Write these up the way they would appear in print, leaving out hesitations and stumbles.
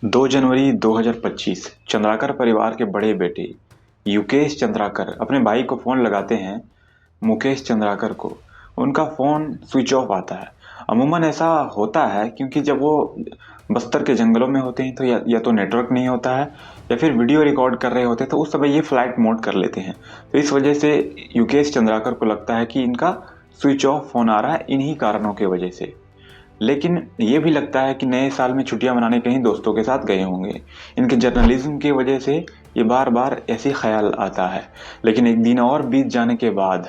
2 जनवरी 2025 चंद्राकर परिवार के बड़े बेटे युकेश चंद्राकर अपने भाई को फ़ोन लगाते हैं, मुकेश चंद्राकर को। उनका फ़ोन स्विच ऑफ आता है। अमूमन ऐसा होता है क्योंकि जब वो बस्तर के जंगलों में होते हैं तो या तो नेटवर्क नहीं होता है या फिर वीडियो रिकॉर्ड कर रहे होते हैं, तो उस समय ये फ्लाइट मोड कर लेते हैं। तो इस वजह से युकेश चंद्राकर को लगता है कि इनका स्विच ऑफ फ़ोन आ रहा है इन्हीं कारणों की वजह से। लेकिन ये भी लगता है कि नए साल में छुट्टियां मनाने कहीं दोस्तों के साथ गए होंगे। इनके जर्नलिज्म की वजह से ये बार बार ऐसे ख्याल आता है। लेकिन एक दिन और बीत जाने के बाद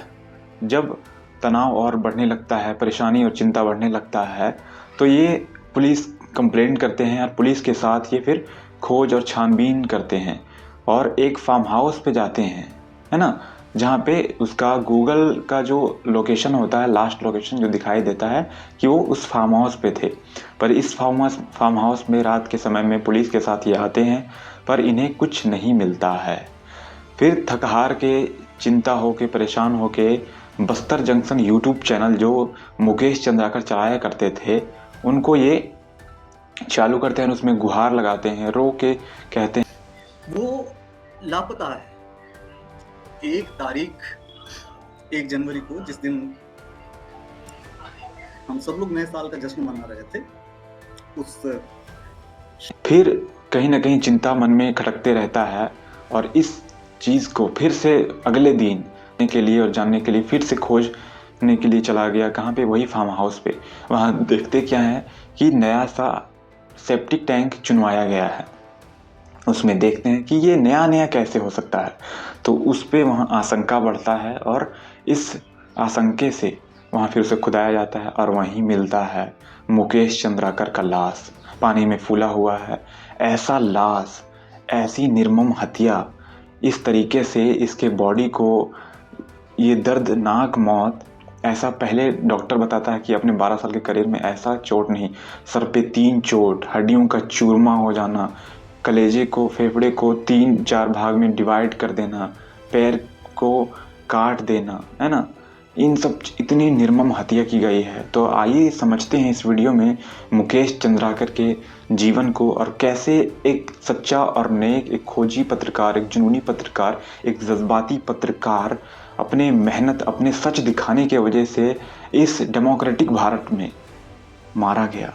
जब तनाव और बढ़ने लगता है, परेशानी और चिंता बढ़ने लगता है, तो ये पुलिस कंप्लेंट करते हैं और पुलिस के साथ ये फिर खोज और छानबीन करते हैं और एक फार्म हाउस पे जाते हैं, है ना, जहाँ पे उसका गूगल का जो लोकेशन होता है, लास्ट लोकेशन जो दिखाई देता है कि वो उस फार्म हाउस पे थे। पर इस फार्म हाउस में रात के समय में पुलिस के साथ ये आते हैं, पर इन्हें कुछ नहीं मिलता है। फिर थक हार के, चिंता हो के, परेशान हो के बस्तर जंक्शन यूट्यूब चैनल जो मुकेश चंद्राकर चलाया करते थे, उनको ये चालू करते हैं, उसमें गुहार लगाते हैं, रो के कहते हैं वो लापता है। 1 जनवरी को, जिस दिन हम सब लोग नए साल का जश्न मना रहे थे, फिर कहीं ना कहीं चिंता मन में खटकते रहता है और इस चीज को फिर से अगले दिन के लिए और जानने के लिए फिर से खोजने के लिए चला गया। कहाँ पे? वही फार्म हाउस पे। वहाँ देखते क्या है कि नया सा सेप्टिक टैंक चुनवाया गया है। उसमें देखते हैं कि ये नया नया कैसे हो सकता है, तो उस पे वहाँ आशंका बढ़ता है और इस आशंके से वहाँ फिर उसे खुदाया जाता है और वहीं मिलता है मुकेश चंद्राकर का लाश, पानी में फूला हुआ है। ऐसा लाश, ऐसी निर्मम हत्या, इस तरीके से इसके बॉडी को, ये दर्दनाक मौत, ऐसा पहले डॉक्टर बताता है कि अपने 12 साल के करियर में ऐसा चोट नहीं। सर पे 3 चोट, हड्डियों का चूरमा हो जाना, कलेजे को, फेफड़े को 3-4 भाग में डिवाइड कर देना, पैर को काट देना, है ना। इन सब इतनी निर्मम हत्या की गई है। तो आइए समझते हैं इस वीडियो में मुकेश चंद्राकर के जीवन को और कैसे एक सच्चा और नेक, एक खोजी पत्रकार, एक जुनूनी पत्रकार, एक जज्बाती पत्रकार अपने मेहनत, अपने सच दिखाने के वजह से इस डेमोक्रेटिक भारत में मारा गया।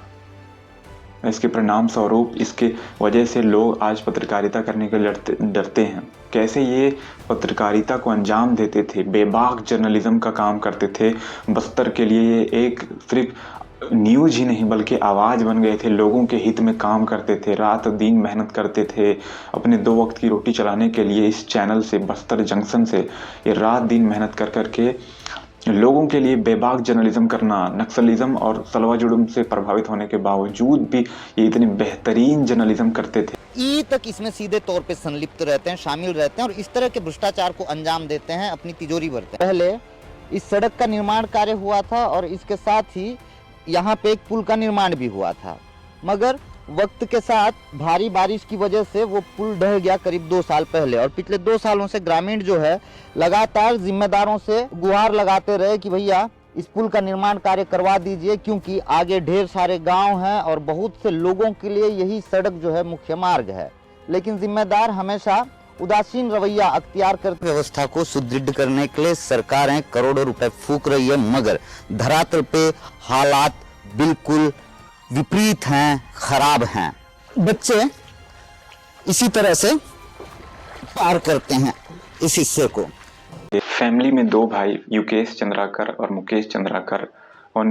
इसके परिणाम स्वरूप, इसके वजह से लोग आज पत्रकारिता करने के डरते हैं। कैसे ये पत्रकारिता को अंजाम देते थे, बेबाक जर्नलिज्म का काम करते थे। बस्तर के लिए ये एक सिर्फ न्यूज ही नहीं बल्कि आवाज़ बन गए थे, लोगों के हित में काम करते थे, रात दिन मेहनत करते थे अपने 2 वक्त की रोटी चलाने के लिए। इस चैनल से, बस्तर जंक्शन से ये रात दिन मेहनत कर करके लोगों के लिए बेबाक जर्नलिज्म करना, नक्सलिज्म और सलवा जुड़ुम से प्रभावित होने के बावजूद भी ये इतनी बेहतरीन जर्नलिज्म करते थे। ई तक इसमें सीधे तौर पे संलिप्त रहते हैं, शामिल रहते हैं और इस तरह के भ्रष्टाचार को अंजाम देते हैं, अपनी तिजोरी भरते हैं। पहले इस सड़क का निर्माण कार्य हुआ था और इसके साथ ही यहाँ पे एक पुल का निर्माण भी हुआ था, मगर वक्त के साथ भारी बारिश की वजह से वो पुल ढह गया करीब 2 साल पहले। और पिछले 2 सालों से ग्रामीण जो है लगातार जिम्मेदारों से गुहार लगाते रहे कि भैया इस पुल का निर्माण कार्य करवा दीजिए, क्योंकि आगे ढेर सारे गांव हैं और बहुत से लोगों के लिए यही सड़क जो है मुख्य मार्ग है। लेकिन जिम्मेदार हमेशा उदासीन रवैया अख्तियार करते। व्यवस्था को सुदृढ़ करने के लिए सरकारें करोड़ों रुपए फूंक रही है, मगर धरातल पे हालात बिल्कुल विपरीत हैं, खराब हैं। बच्चे इसी तरह से पार करते हैं इस हिस्से को। फैमिली में 2 भाई, युकेश चंद्राकर और मुकेश चंद्राकर, और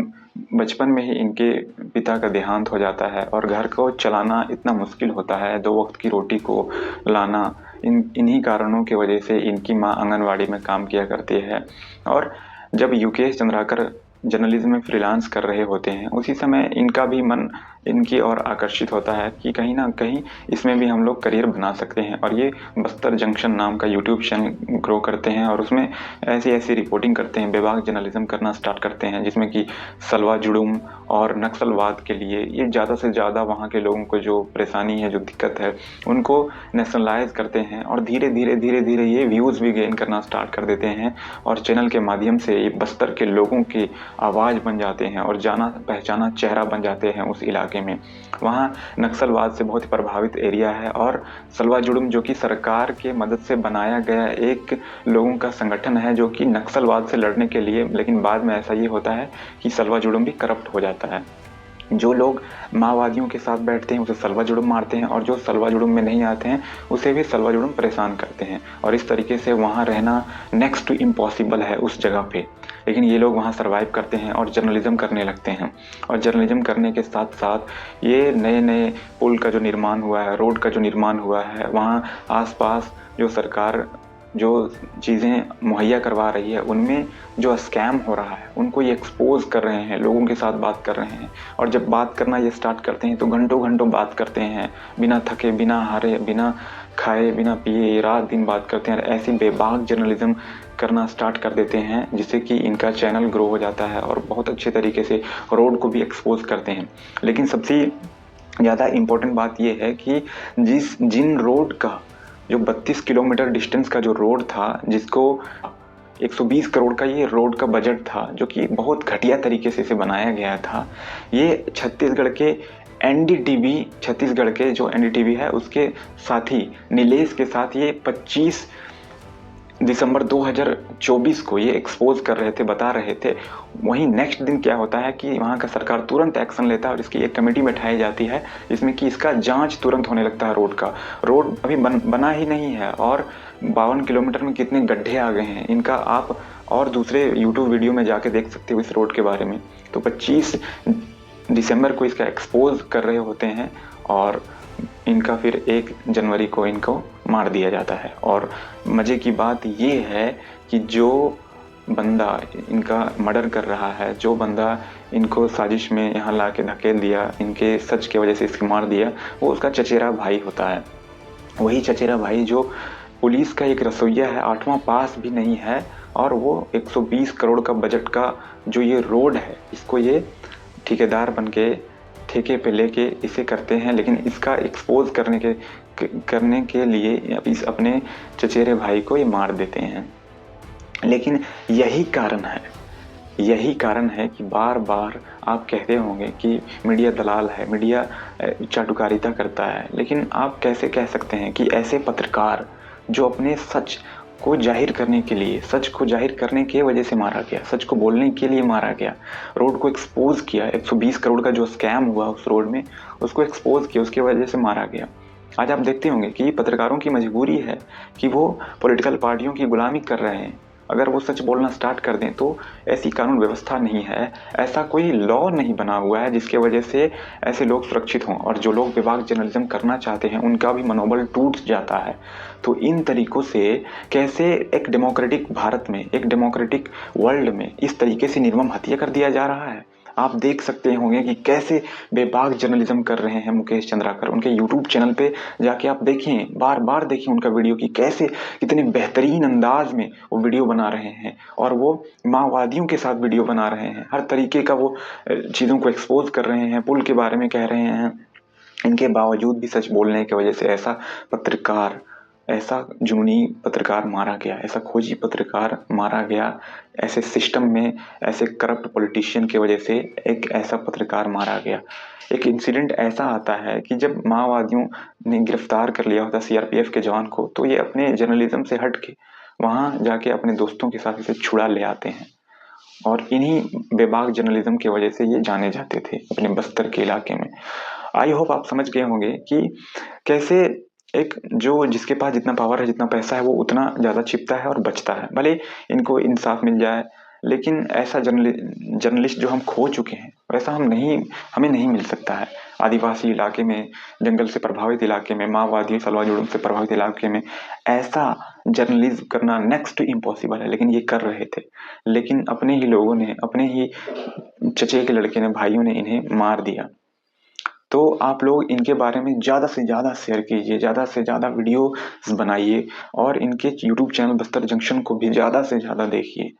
बचपन में ही इनके पिता का देहांत हो जाता है और घर को चलाना इतना मुश्किल होता है, 2 वक्त की रोटी को लाना। इन्हीं कारणों की वजह से इनकी माँ आंगनवाड़ी में काम किया करती है। और जब युकेश चंद्राकर जर्नलिज्म में फ्रीलांस कर रहे होते हैं, उसी समय इनका भी मन इनकी ओर आकर्षित होता है कि कहीं ना कहीं इसमें भी हम लोग करियर बना सकते हैं। और ये बस्तर जंक्शन नाम का यूट्यूब चैनल ग्रो करते हैं और उसमें ऐसी ऐसी रिपोर्टिंग करते हैं, बेबाक जर्नलिज्म करना स्टार्ट करते हैं, जिसमें कि सलवा जुड़ुम और नक्सलवाद के लिए ये ज़्यादा से ज़्यादा वहाँ के लोगों को जो परेशानी है, जो दिक्कत है, उनको नेशनलाइज करते हैं। और धीरे धीरे ये व्यूज़ भी गेन करना स्टार्ट कर देते हैं और चैनल के माध्यम से ये बस्तर के लोगों की आवाज़ बन जाते हैं और जाना पहचाना चेहरा बन जाते हैं उस इलाके इलाके में। वहाँ नक्सलवाद से बहुत ही प्रभावित एरिया है और सलवा जुडुम जो कि सरकार के मदद से बनाया गया एक लोगों का संगठन है जो कि नक्सलवाद से लड़ने के लिए, लेकिन बाद में ऐसा ये होता है कि सलवा जुडुम भी करप्ट हो जाता है। जो लोग माओवादियों के साथ बैठते हैं उसे सलवा जुडुम मारते हैं और जो सलवा जुडुम में नहीं आते हैं उसे भी सलवा जुडुम परेशान करते हैं और इस तरीके से वहाँ रहना नेक्स्ट टू इम्पॉसिबल है उस जगह पे। लेकिन ये लोग वहाँ सर्वाइव करते हैं और जर्नलिज्म करने लगते हैं और जर्नलिज्म करने के साथ साथ ये नए नए पुल का जो निर्माण हुआ है, रोड का जो निर्माण हुआ है, वहाँ आसपास जो सरकार जो चीज़ें मुहैया करवा रही है उनमें जो स्कैम हो रहा है उनको ये एक्सपोज कर रहे हैं, लोगों के साथ बात कर रहे हैं। और जब बात करना ये स्टार्ट करते हैं तो घंटों घंटों बात करते हैं, बिना थके, बिना हारे, बिना खाए, बिना पिए, रात दिन बात करते हैं। ऐसी बेबाक जर्नलिज्म करना स्टार्ट कर देते हैं जिससे कि इनका चैनल ग्रो हो जाता है और बहुत अच्छे तरीके से रोड को भी एक्सपोज करते हैं। लेकिन सबसे ज़्यादा इम्पोर्टेंट बात यह है कि जिन रोड का जो 32 किलोमीटर डिस्टेंस का जो रोड था, जिसको 120 करोड़ का ये रोड का बजट था, जो कि बहुत घटिया तरीके से इसे बनाया गया था, ये छत्तीसगढ़ के एनडीटीवी, छत्तीसगढ़ के जो एनडीटीवी है उसके साथी नीलेश के साथ ये 25 दिसंबर 2024 को ये एक्सपोज कर रहे थे, बता रहे थे। वहीं नेक्स्ट दिन क्या होता है कि वहाँ का सरकार तुरंत एक्शन लेता है और इसकी एक कमेटी बैठाई जाती है जिसमें कि इसका जांच तुरंत होने लगता है। रोड का, रोड अभी बना ही नहीं है और 52 किलोमीटर में कितने गड्ढे आ गए हैं इनका आप और दूसरे यूट्यूब वीडियो में जाके देख सकते हो इस रोड के बारे में। तो 25 दिसंबर को इसका एक्सपोज कर रहे होते हैं और इनका फिर 1 जनवरी को इनको मार दिया जाता है। और मज़े की बात ये है कि जो बंदा इनका मर्डर कर रहा है, जो बंदा इनको साजिश में यहाँ ला के धकेल दिया, इनके सच की वजह से इसको मार दिया, वो उसका चचेरा भाई होता है। वही चचेरा भाई जो पुलिस का एक रसोइया है, 8वां पास भी नहीं है और वो 120 करोड़ का बजट का जो ये रोड है इसको ये ठेकेदार बन के ठेके पे लेके इसे करते हैं। लेकिन इसका एक्सपोज करने के लिए इस अपने चचेरे भाई को ये मार देते हैं। लेकिन यही कारण है कि बार बार आप कहते होंगे कि मीडिया दलाल है, मीडिया चाटुकारिता करता है। लेकिन आप कैसे कह सकते हैं कि ऐसे पत्रकार जो अपने सच को जाहिर करने के लिए, सच को जाहिर करने के वजह से मारा गया, सच को बोलने के लिए मारा गया, रोड को एक्सपोज किया, 120 करोड़ का जो स्कैम हुआ उस रोड में उसको एक्सपोज किया, उसके वजह से मारा गया। आज आप देखते होंगे कि पत्रकारों की मजबूरी है कि वो पॉलिटिकल पार्टियों की गुलामी कर रहे हैं। अगर वो सच बोलना स्टार्ट कर दें तो ऐसी कानून व्यवस्था नहीं है, ऐसा कोई लॉ नहीं बना हुआ है जिसके वजह से ऐसे लोग सुरक्षित हों और जो लोग बेबाक जर्नलिज्म करना चाहते हैं उनका भी मनोबल टूट जाता है। तो इन तरीकों से कैसे एक डेमोक्रेटिक भारत में, एक डेमोक्रेटिक वर्ल्ड में इस तरीके से निर्मम हत्या कर दिया जा रहा है। आप देख सकते होंगे कि कैसे बेबाक जर्नलिज्म कर रहे हैं मुकेश चंद्राकर। उनके यूट्यूब चैनल पे जाके आप देखें, बार बार देखें उनका वीडियो कि कैसे कितने बेहतरीन अंदाज में वो वीडियो बना रहे हैं और वो माओवादियों के साथ वीडियो बना रहे हैं। हर तरीके का वो चीज़ों को एक्सपोज कर रहे हैं, पुल के बारे में कह रहे हैं। इनके बावजूद भी सच बोलने की वजह से ऐसा जुनूनी पत्रकार मारा गया, ऐसा खोजी पत्रकार मारा गया। ऐसे सिस्टम में ऐसे करप्ट पॉलिटिशियन की वजह से एक ऐसा पत्रकार मारा गया। एक इंसिडेंट ऐसा आता है कि जब माओवादियों ने गिरफ्तार कर लिया होता सीआरपीएफ के जवान को, तो ये अपने जर्नलिज्म से हट के वहाँ जाके अपने दोस्तों के साथ इसे छुड़ा ले आते हैं और इन्हीं बेबाक जर्नलिज्म की वजह से ये जाने जाते थे अपने बस्तर के इलाके में। आई होप आप समझ गए होंगे कि कैसे एक जो जिसके पास जितना पावर है, जितना पैसा है, वो उतना ज़्यादा छिपता है और बचता है। भले इनको इंसाफ मिल जाए, लेकिन ऐसा जर्नलिस्ट जो हम खो चुके हैं वैसा हमें नहीं मिल सकता है। आदिवासी इलाके में, जंगल से प्रभावित इलाके में, माओवादी सलवा जुडुम से प्रभावित इलाके में ऐसा जर्नलिज्म करना नेक्स्ट टू इम्पॉसिबल है। लेकिन ये कर रहे थे, लेकिन अपने ही लोगों ने, अपने ही चचे के लड़के ने, भाइयों ने इन्हें मार दिया। तो आप लोग इनके बारे में ज़्यादा से ज़्यादा शेयर कीजिए, ज़्यादा से ज़्यादा वीडियो बनाइए और इनके यूट्यूब चैनल बस्तर जंक्शन को भी ज़्यादा से ज़्यादा देखिए।